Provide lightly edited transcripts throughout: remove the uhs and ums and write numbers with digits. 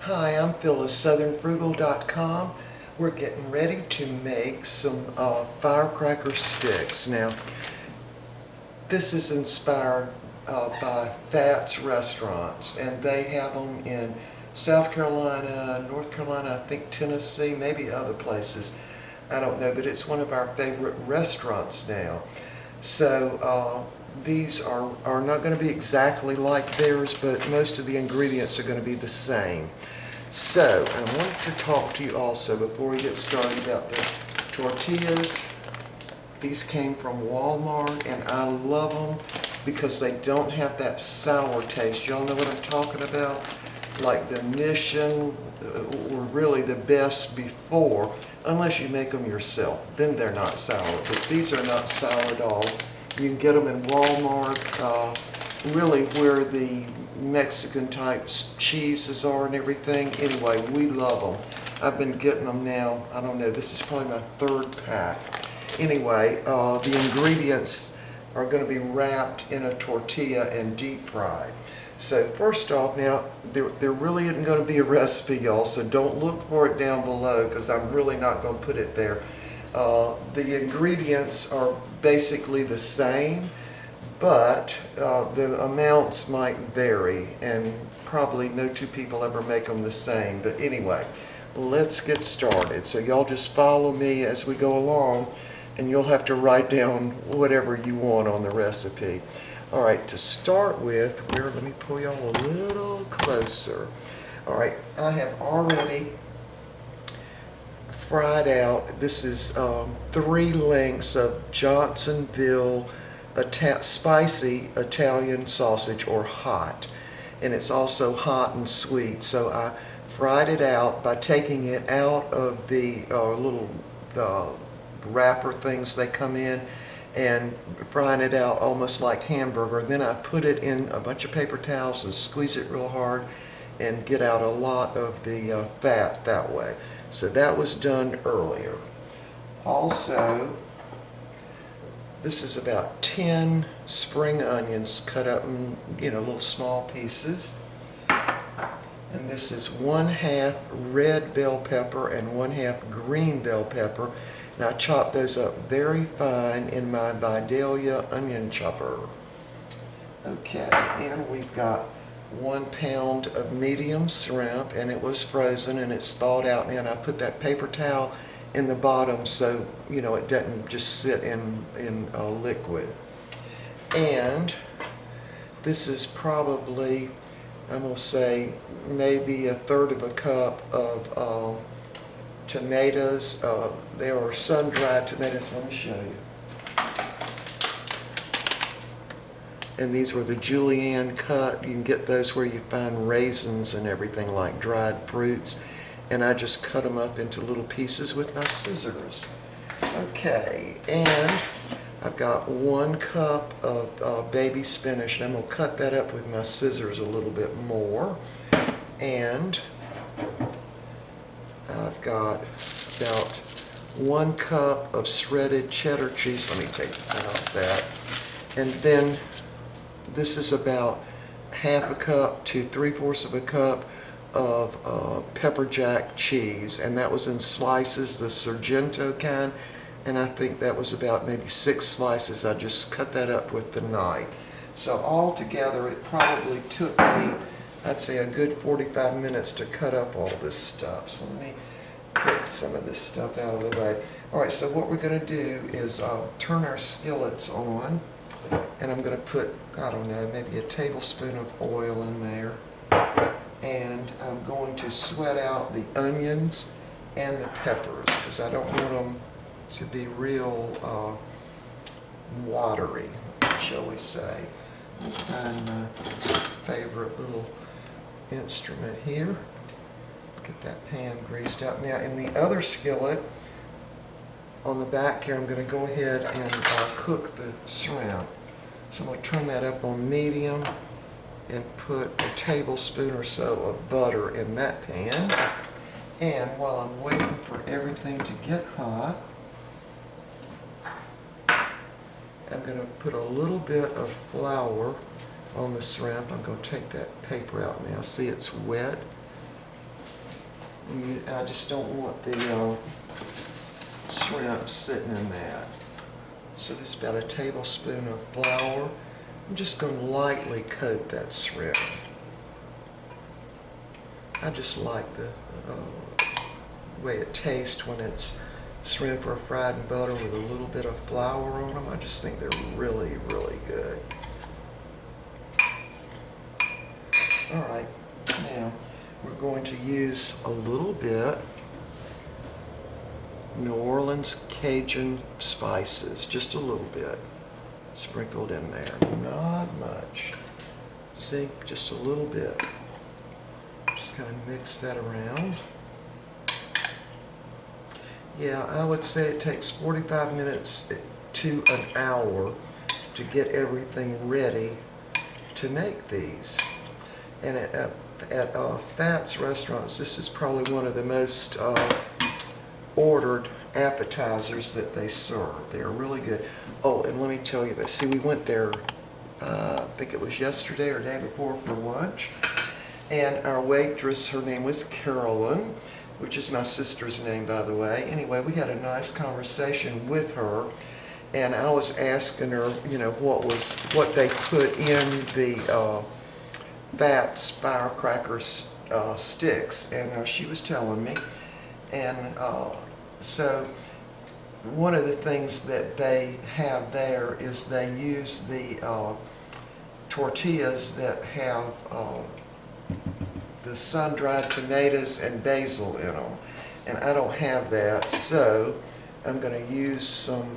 Hi, I'm Phyllis, southernfrugal.com. We're getting ready to make some firecracker sticks. Now, this is inspired by Fatz Restaurants, and they have them in South Carolina, North Carolina, I think Tennessee, maybe other places. I don't know, but it's one of our favorite restaurants now. So these are not going to be exactly like theirs, but most of the ingredients are going to be the same. So I wanted to talk to you also before we get started about the tortillas. These came from Walmart, and I love them because they don't have that sour taste. Y'all know what I'm talking about? Like the Mission were really the best before, unless you make them yourself. Then they're not sour, but these are not sour at all. You can get them in Walmart, really where the Mexican type cheeses are and everything. Anyway, we love them. I've been getting them now, I don't know, this is probably my third pack. Anyway, the ingredients are going to be wrapped in a tortilla and deep fried. So first off, now, there really isn't going to be a recipe, y'all, so don't look for it down below because I'm really not going to put it there. The ingredients are basically the same, but the amounts might vary, and probably no two people ever make them the same. But anyway, let's get started. So y'all just follow me as we go along, and you'll have to write down whatever you want on the recipe. All right, to start with, let me pull y'all a little closer. All right, I have already fried out, this is 3 lengths of Johnsonville spicy Italian sausage, or hot. And it's also hot and sweet. So I fried it out by taking it out of the little wrapper things they come in, and frying it out almost like hamburger. Then I put it in a bunch of paper towels and squeeze it real hard and get out a lot of the fat that way. So that was done earlier. Also, this is about 10 spring onions cut up in little small pieces. And this is 1/2 red bell pepper and 1/2 green bell pepper. And I chop those up very fine in my Vidalia onion chopper. Okay, and we've got 1 pound of medium shrimp, and it was frozen and it's thawed out now, and I put that paper towel in the bottom so it doesn't just sit in liquid. And this is probably, I'm going to say, maybe 1/3 of a cup of tomatoes. They are sun-dried tomatoes. Let me show you. And these were the julienne cut. You can get those where you find raisins and everything, like dried fruits. And I just cut them up into little pieces with my scissors. Okay, and I've got 1 cup of baby spinach, and I'm going to cut that up with my scissors a little bit more. And I've got about 1 cup of shredded cheddar cheese. Let me take out that. And then this is about 1/2 a cup to 3/4 of a cup of pepper jack cheese, and that was in slices, the Sargento kind, and I think that was about maybe 6 slices. I just cut that up with the knife. So altogether it probably took me, I'd say, a good 45 minutes to cut up all this stuff. So let me get some of this stuff out of the way. All right, so what we're going to do is turn our skillets on, and I'm going to put, I don't know, maybe a tablespoon of oil in there. And I'm going to sweat out the onions and the peppers because I don't want them to be real watery, shall we say. I'll find my favorite little instrument here. Get that pan greased up. Now in the other skillet on the back here, I'm going to go ahead and cook the shrimp. So I'm going to turn that up on medium and put a tablespoon or so of butter in that pan. And while I'm waiting for everything to get hot, I'm going to put a little bit of flour on the shrimp. I'm going to take that paper out now. See, it's wet. I just don't want the shrimp sitting in that. So this is about a tablespoon of flour. I'm just going to lightly coat that shrimp. I just like the way it tastes when it's shrimp are fried in butter with a little bit of flour on them. I just think they're really, really good. All right, now we're going to use a little bit New Orleans Cajun spices, just a little bit sprinkled in there, not much. See, just a little bit. Just kind of mix that around. Yeah, I would say it takes 45 minutes to an hour to get everything ready to make these. And at Fatz Restaurants, this is probably one of the most ordered appetizers that they serve. They're really good. Oh, and let me tell you this. See, we went there, I think it was yesterday or the day before for lunch. And our waitress, her name was Carolyn, which is my sister's name, by the way. Anyway, we had a nice conversation with her, and I was asking her, you know, what they put in the Fatz firecracker sticks, and she was telling me. And so one of the things that they have there is they use the tortillas that have the sun-dried tomatoes and basil in them. And I don't have that, so I'm going to use some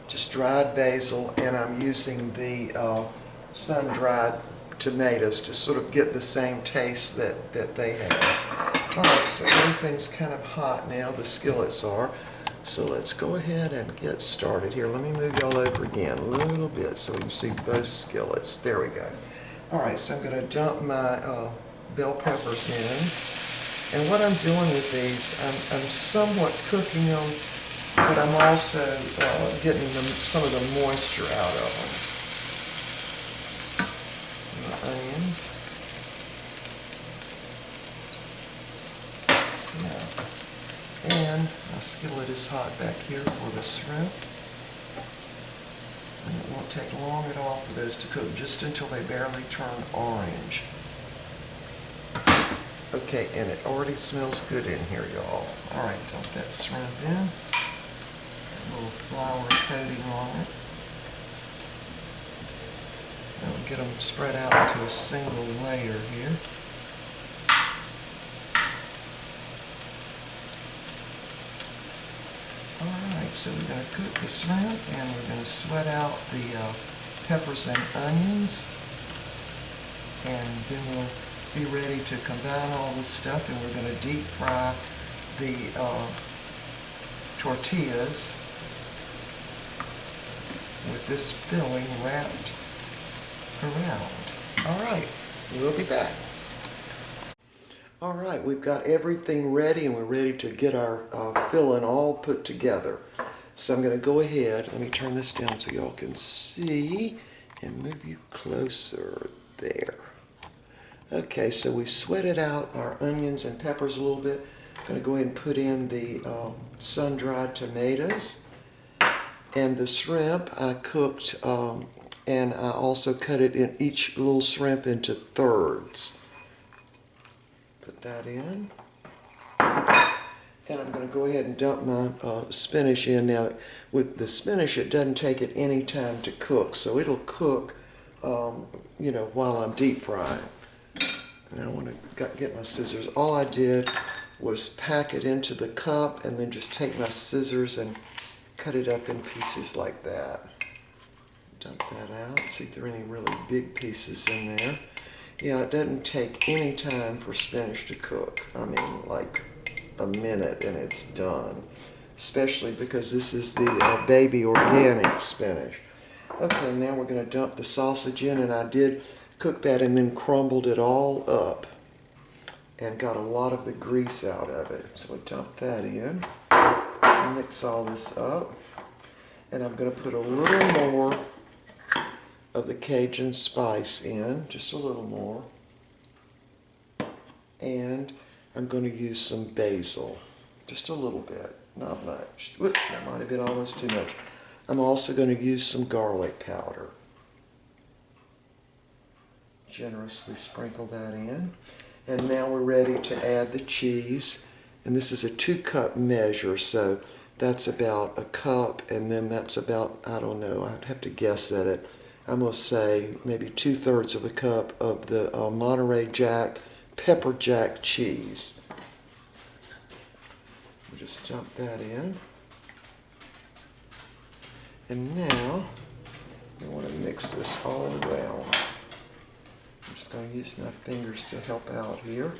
just dried basil, and I'm using the sun-dried tomatoes to sort of get the same taste that they have. All right, so everything's kind of hot now, the skillets are. So let's go ahead and get started here. Let me move y'all over again a little bit so we can see both skillets. There we go. All right, so I'm going to dump my bell peppers in. And what I'm doing with these, I'm somewhat cooking them, but I'm also getting some of the moisture out of them. My onions. Now, and my skillet is hot back here for the shrimp. And it won't take long at all for those to cook, just until they barely turn orange. Okay, and it already smells good in here, y'all. All right, dump that shrimp in. A little flour coating on it. And we'll get them spread out into a single layer here. Alright, so we're going to cook the shrimp, and we're going to sweat out the peppers and onions, and then we'll be ready to combine all this stuff, and we're going to deep fry the tortillas with this filling wrapped around. Alright, we'll be back. All right, we've got everything ready, and we're ready to get our filling all put together. So I'm going to go ahead, let me turn this down so y'all can see, and move you closer there. Okay, so we sweated out our onions and peppers a little bit. I'm going to go ahead and put in the sun-dried tomatoes. And the shrimp I cooked, and I also cut it in each little shrimp into thirds. Put that in. And I'm going to go ahead and dump my spinach in. Now, with the spinach, it doesn't take it any time to cook, so it'll cook, you know, while I'm deep frying. And I want to get my scissors. All I did was pack it into the cup and then just take my scissors and cut it up in pieces like that. Dump that out. See if there are any really big pieces in there. Yeah, it doesn't take any time for spinach to cook. I mean, like a minute and it's done. Especially because this is the baby organic spinach. Okay, now we're going to dump the sausage in, and I did cook that and then crumbled it all up and got a lot of the grease out of it. So we dump that in and mix all this up. And I'm going to put a little more of the Cajun spice in, just a little more. And I'm going to use some basil, just a little bit, not much. Whoops, that might have been almost too much. I'm also going to use some garlic powder. Generously sprinkle that in. And now we're ready to add the cheese. And this is a 2-cup measure, so that's about a cup, and then that's about, I don't know, I'd have to guess at it. I'm going to say maybe 2/3 of a cup of the Monterey Jack pepper jack cheese. We'll just dump that in. And now we want to mix this all around. I'm just going to use my fingers to help out here.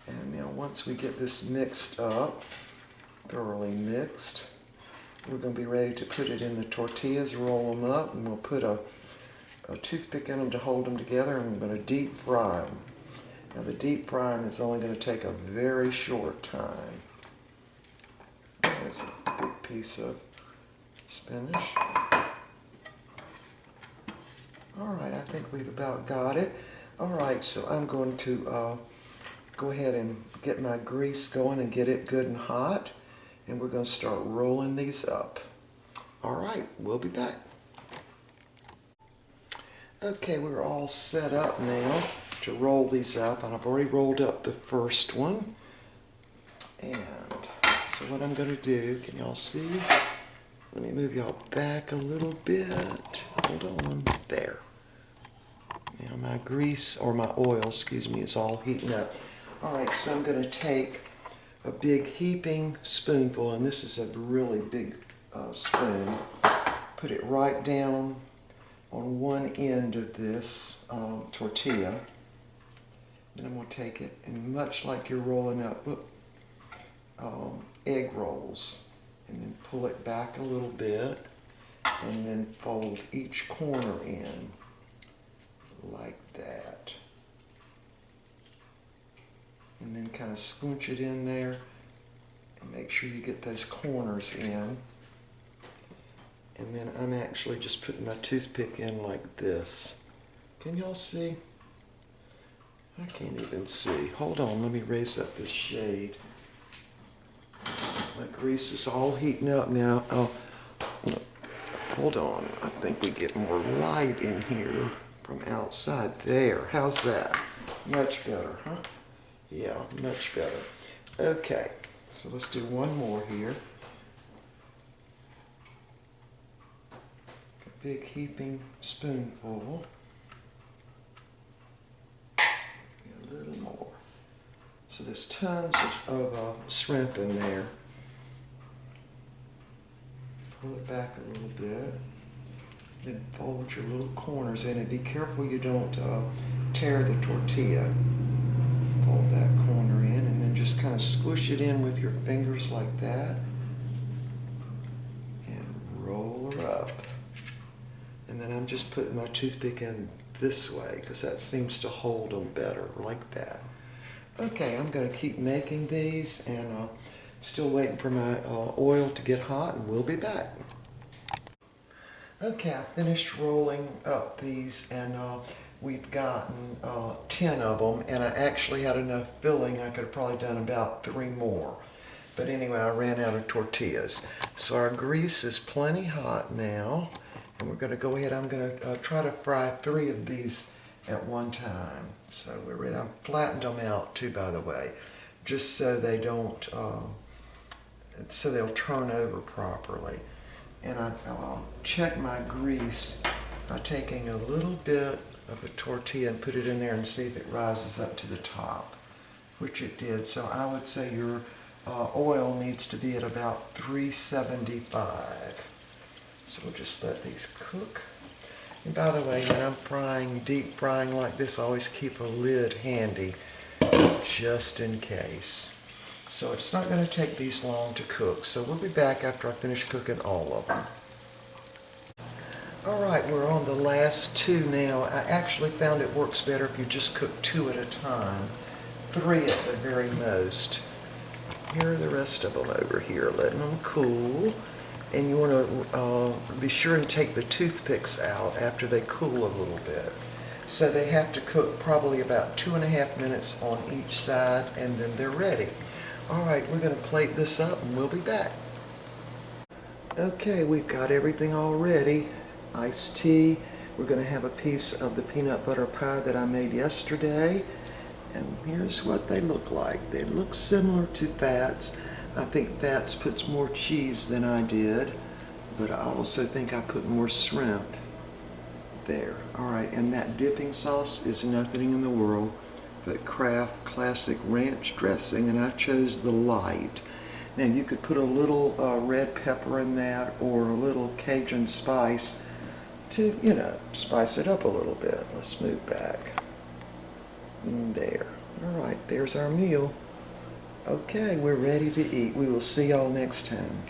And now once we get this mixed up, thoroughly mixed, we're going to be ready to put it in the tortillas, roll them up, and we'll put a toothpick in them to hold them together, and we're going to deep fry them. Now the deep frying is only going to take a very short time. There's a big piece of spinach. Alright, I think we've about got it. Alright, so I'm going to go ahead and get my grease going and get it good and hot. And we're going to start rolling these up. Alright, we'll be back. Okay, we're all set up now to roll these up. And I've already rolled up the first one. And so what I'm going to do, can y'all see? Let me move y'all back a little bit. Hold on. There. Now my grease, or my oil, excuse me, is all heating up. Alright, so I'm going to take a big heaping spoonful, and this is a really big spoon. Put it right down on one end of this tortilla. Then I'm going to take it, and much like you're rolling up egg rolls, and then pull it back a little bit, and then fold each corner in like that. And then kind of scooch it in there and make sure you get those corners in. And then I'm actually just putting my toothpick in like this. Can y'all see? I can't even see. Hold on, let me raise up this shade. My grease is all heating up now. Oh, hold on. I think we get more light in here from outside. There. How's that? Much better, huh? Yeah, much better. Okay, so let's do one more here. A big heaping spoonful. A little more. So there's tons of shrimp in there. Pull it back a little bit. Then fold your little corners in it. Be careful you don't tear the tortilla. Fold that corner in, and then just kind of squish it in with your fingers like that. And roll her up. And then I'm just putting my toothpick in this way, because that seems to hold them better, like that. Okay, I'm going to keep making these, and still waiting for my oil to get hot, and we'll be back. Okay, I finished rolling up these, and we've gotten 10 of them, and I actually had enough filling. I could have probably done about 3 more. But anyway, I ran out of tortillas. So our grease is plenty hot now, and we're going to go ahead. I'm going to try to fry 3 of these at one time. So we're ready. I've flattened them out too, by the way, just so they don't, so they'll turn over properly. And I'll check my grease by taking a little bit of a tortilla and put it in there and see if it rises up to the top, which it did. So I would say your oil needs to be at about 375. So we'll just let these cook. And by the way, when I'm frying, deep frying like this, I always keep a lid handy just in case. So it's not going to take these long to cook. So we'll be back after I finish cooking all of them. Alright, we're on the last 2 now. I actually found it works better if you just cook 2 at a time. 3 at the very most. Here are the rest of them over here, letting them cool. And you want to be sure and take the toothpicks out after they cool a little bit. So they have to cook probably about 2.5 minutes on each side, and then they're ready. All right, we're going to plate this up and we'll be back. Okay, we've got everything all ready. Iced tea. We're going to have a piece of the peanut butter pie that I made yesterday. And here's what they look like. They look similar to Fatz. I think Fatz puts more cheese than I did, but I also think I put more shrimp. There. All right, and that dipping sauce is nothing in the world but Kraft Classic Ranch dressing, and I chose the light. Now you could put a little red pepper in that, or a little Cajun spice to, spice it up a little bit. Let's move back. There. All right, there's our meal. Okay, we're ready to eat. We will see y'all next time.